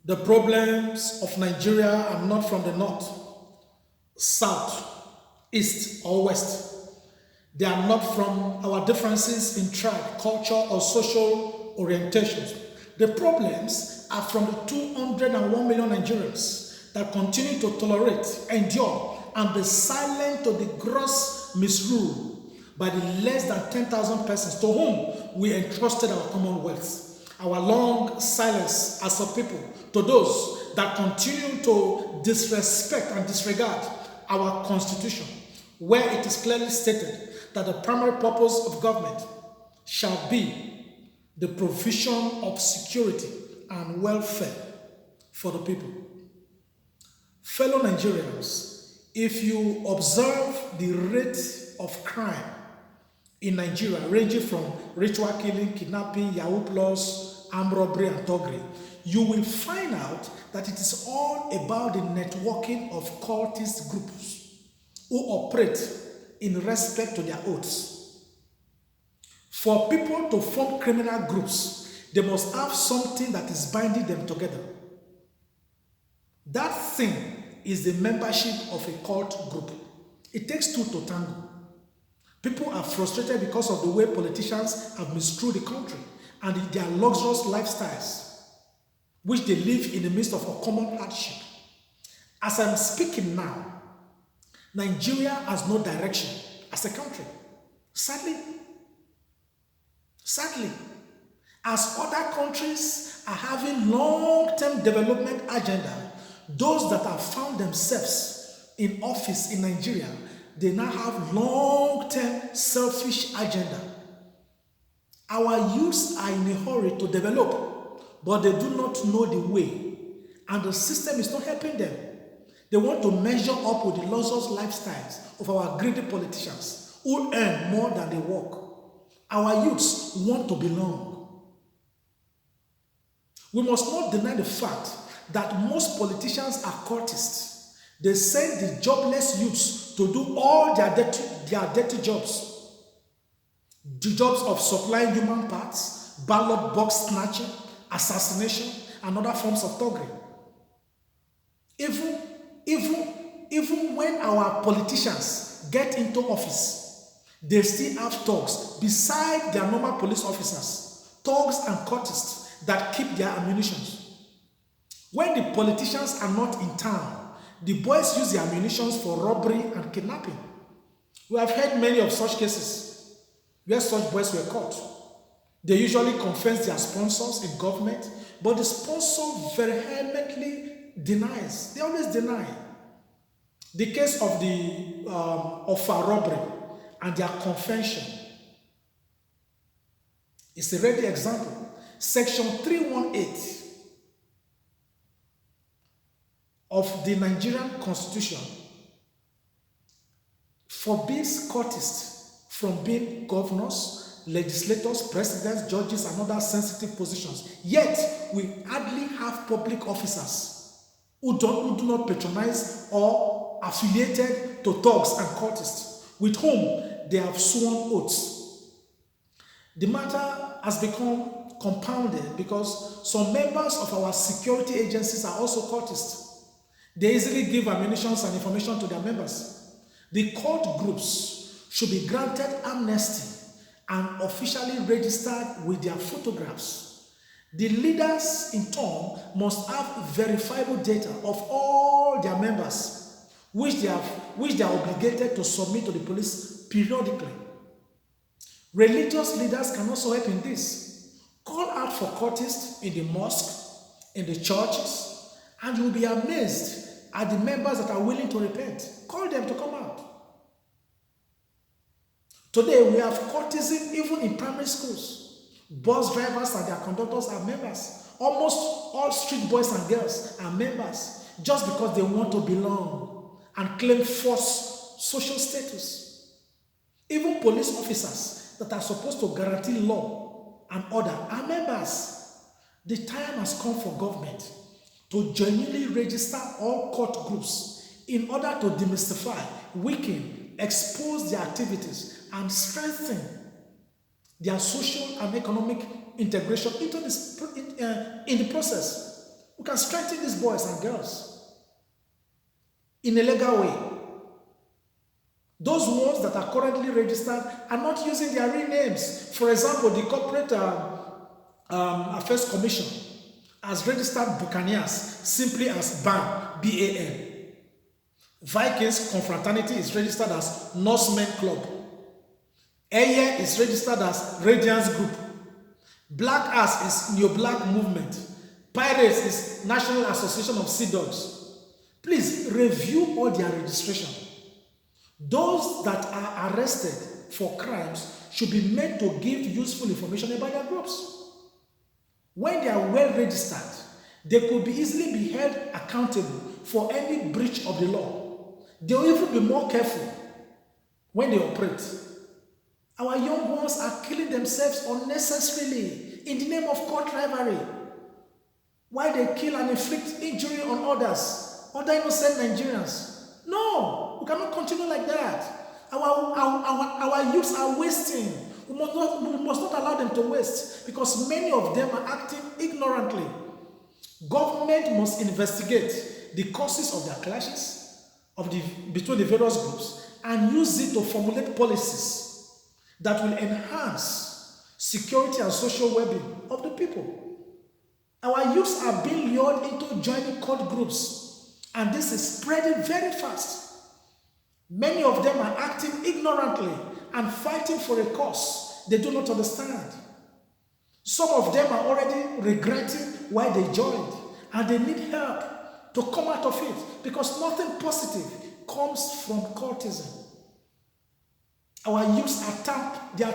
The problems of Nigeria are not from the north, south, east, or west. They are not from our differences in tribe, culture, or social orientations. The problems are from the 201 million Nigerians that continue to tolerate, endure, and be silent to the gross misrule by the less than 10,000 persons to whom we entrusted our commonwealth. Our long silence as a people to those that continue to disrespect and disregard our constitution, where it is clearly stated that the primary purpose of government shall be the provision of security and welfare for the people. Fellow Nigerians, if you observe the rate of crime in Nigeria, ranging from ritual killing, kidnapping, Yahoo Plus, armed robbery, and thuggery, you will find out that it is all about the networking of cultist groups who operate in respect to their oaths. For people to form criminal groups, they must have something that is binding them together. That thing is the membership of a cult group. It takes two to tango. People are frustrated because of the way politicians have misruled the country and their luxurious lifestyles, which they live in the midst of a common hardship. As I'm speaking now, Nigeria has no direction as a country. Sadly, as other countries are having long-term development agenda, those that have found themselves in office in Nigeria, they now have long-term selfish agenda. Our youths are in a hurry to develop, but they do not know the way, and the system is not helping them. They want to measure up with the luxurious lifestyles of our greedy politicians who earn more than they work. Our youths want to belong. We must not deny the fact that most politicians are cultists. They send the jobless youths to do all their dirty jobs. The jobs of supplying human parts, ballot box snatching, assassination, and other forms of thuggery. Even when our politicians get into office, they still have thugs beside their normal police officers, thugs and cultists that keep their ammunitions. When the politicians are not in town, the boys use their ammunitions for robbery and kidnapping. We have heard many of such cases where such boys were caught. They usually confess their sponsors in government, but the sponsor vehemently denies. They always deny. The case of the robbery and their confession is a ready example. Section 318 of the Nigerian Constitution forbids cultists from being governors, legislators, presidents, judges, and other sensitive positions. Yet, we hardly have public officers who do not patronize or affiliated to thugs and cultists with whom they have sworn oaths. The matter has become compounded because some members of our security agencies are also cultists. They easily give ammunition and information to their members. The cult groups should be granted amnesty and officially registered with their photographs. The leaders, in turn, must have verifiable data of all their members, which they are obligated to submit to the police periodically. Religious leaders can also help in this. Call out for cultists in the mosque, in the churches, and you'll be amazed at the members that are willing to repent. Call them to come out. Today, we have cultism even in primary schools. Bus drivers and their conductors are members. Almost all street boys and girls are members just because they want to belong and claim false social status. Even police officers that are supposed to guarantee law and order are members. The time has come for government to genuinely register all cult groups in order to demystify, weaken, expose their activities, and strengthen their social and economic integration in the process. We can strengthen these boys and girls in a legal way. Those ones that are currently registered are not using their real names. For example, the Corporate Affairs Commission has registered Buccaneers simply as BAN, B-A-N. Vikings Confraternity is registered as Norsemen Club. Eye is registered as Radiance Group. Black Ass is Neo Black Movement. Pirates is National Association of Sea Dogs. Please review all their registration. Those that are arrested for crimes should be made to give useful information about their groups. When they are well registered, they could be easily be held accountable for any breach of the law. They will even be more careful when they operate. Our young ones are killing themselves unnecessarily in the name of court rivalry. Why they kill and inflict injury on others, other innocent Nigerians. No, we cannot continue like that. Our youths are wasting. We must not allow them to waste because many of them are acting ignorantly. Government must investigate the causes of their clashes between the various groups and use it to formulate policies that will enhance security and social well-being of the people. Our youths are being lured into joining cult groups, and this is spreading very fast. Many of them are acting ignorantly and fighting for a cause they do not understand. Some of them are already regretting why they joined, and they need help to come out of it because nothing positive comes from cultism. Our youths are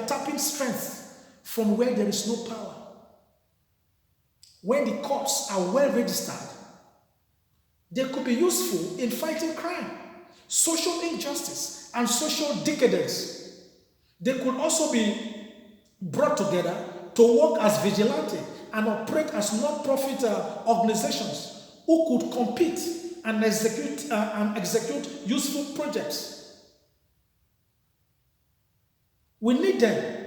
tapping strength from where there is no power. When the courts are well registered, they could be useful in fighting crime, social injustice, and social decadence. They could also be brought together to work as vigilante and operate as non-profit organizations who could compete and execute useful projects. We need them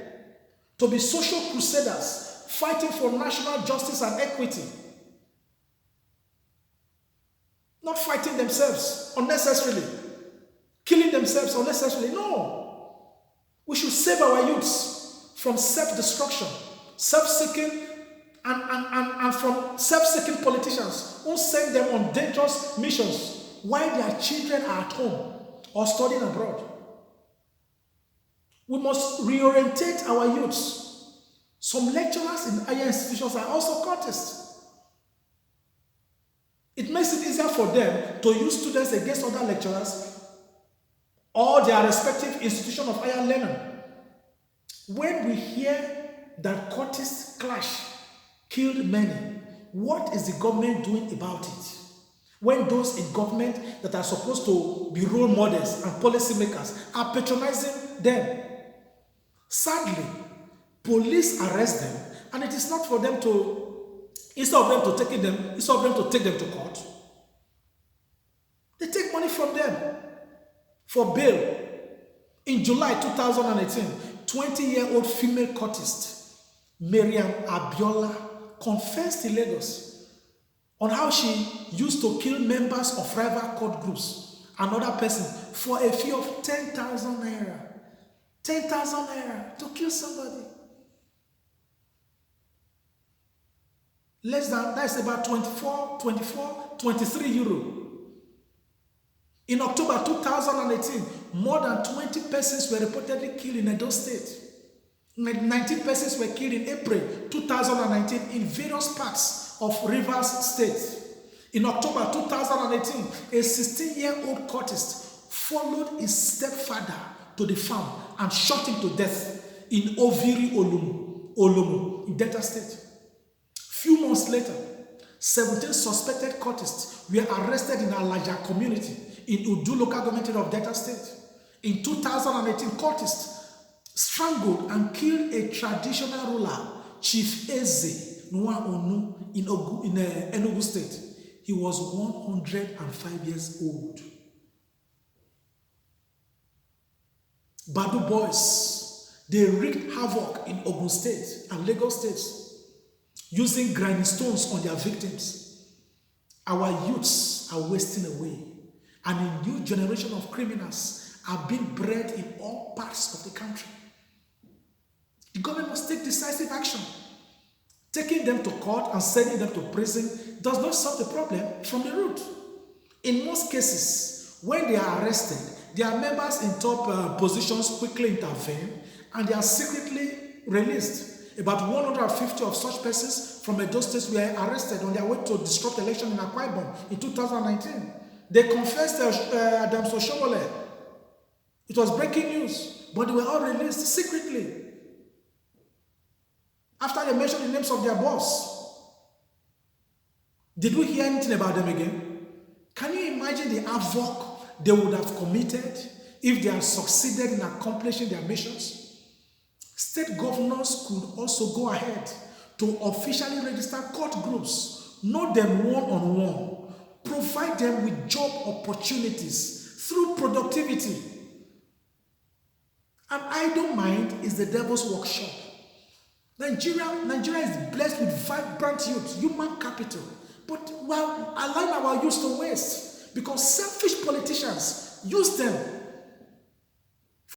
to be social crusaders fighting for national justice and equity. Not fighting themselves unnecessarily, killing themselves unnecessarily. No. We should save our youths from self-destruction, self-seeking, and from self-seeking politicians who send them on dangerous missions while their children are at home or studying abroad. We must reorientate our youths. Some lecturers in higher institutions are also cultists. It makes it easier for them to use students against other lecturers or their respective institution of higher learning. When we hear that cultist clash killed many, what is the government doing about it? When those in government that are supposed to be role models and policymakers are patronizing them. Sadly, police arrest them, and it is not for them to, instead of them to take them to court, they take money from them for bail. In July 2018, 20-year-old female cultist Mariam Abiola confessed in Lagos on how she used to kill members of rival cult groups and other persons for a fee of 10,000 naira. 10,000 naira to kill somebody. Less than, that's about 23 euro. In October 2018, more than 20 persons were reportedly killed in Edo State. 19 persons were killed in April 2019 in various parts of Rivers State. In October 2018, a 16-year-old cultist followed his stepfather to the farm and shot him to death in Oviri Olomu in Delta State. Few months later, 17 suspected cultists were arrested in Alaja community in Udu local government of Delta State. In 2018, cultists strangled and killed a traditional ruler, Chief Eze Nwa Onu, in Enugu State. He was 105 years old. Badu boys, they wreaked havoc in Ogun State and Lagos States, using grinding stones on their victims. Our youths are wasting away, and a new generation of criminals are being bred in all parts of the country. The government must take decisive action. Taking them to court and sending them to prison does not solve the problem from the root. In most cases, when they are arrested, their members in top positions quickly intervene and they are secretly released. About 150 of such persons from Edo State were arrested on their way to disrupt election in Akwa Ibom in 2019. They confessed Adams Oshomole. It was breaking news, but they were all released secretly. After they mentioned the names of their boss, did we hear anything about them again? Can you imagine the havoc they would have committed if they had succeeded in accomplishing their missions? State governors could also go ahead to officially register court groups, know them one-on-one, provide them with job opportunities through productivity. An idle mind is the devil's workshop. Nigeria is blessed with vibrant youth, human capital, but while allowing our youth to waste because selfish politicians use them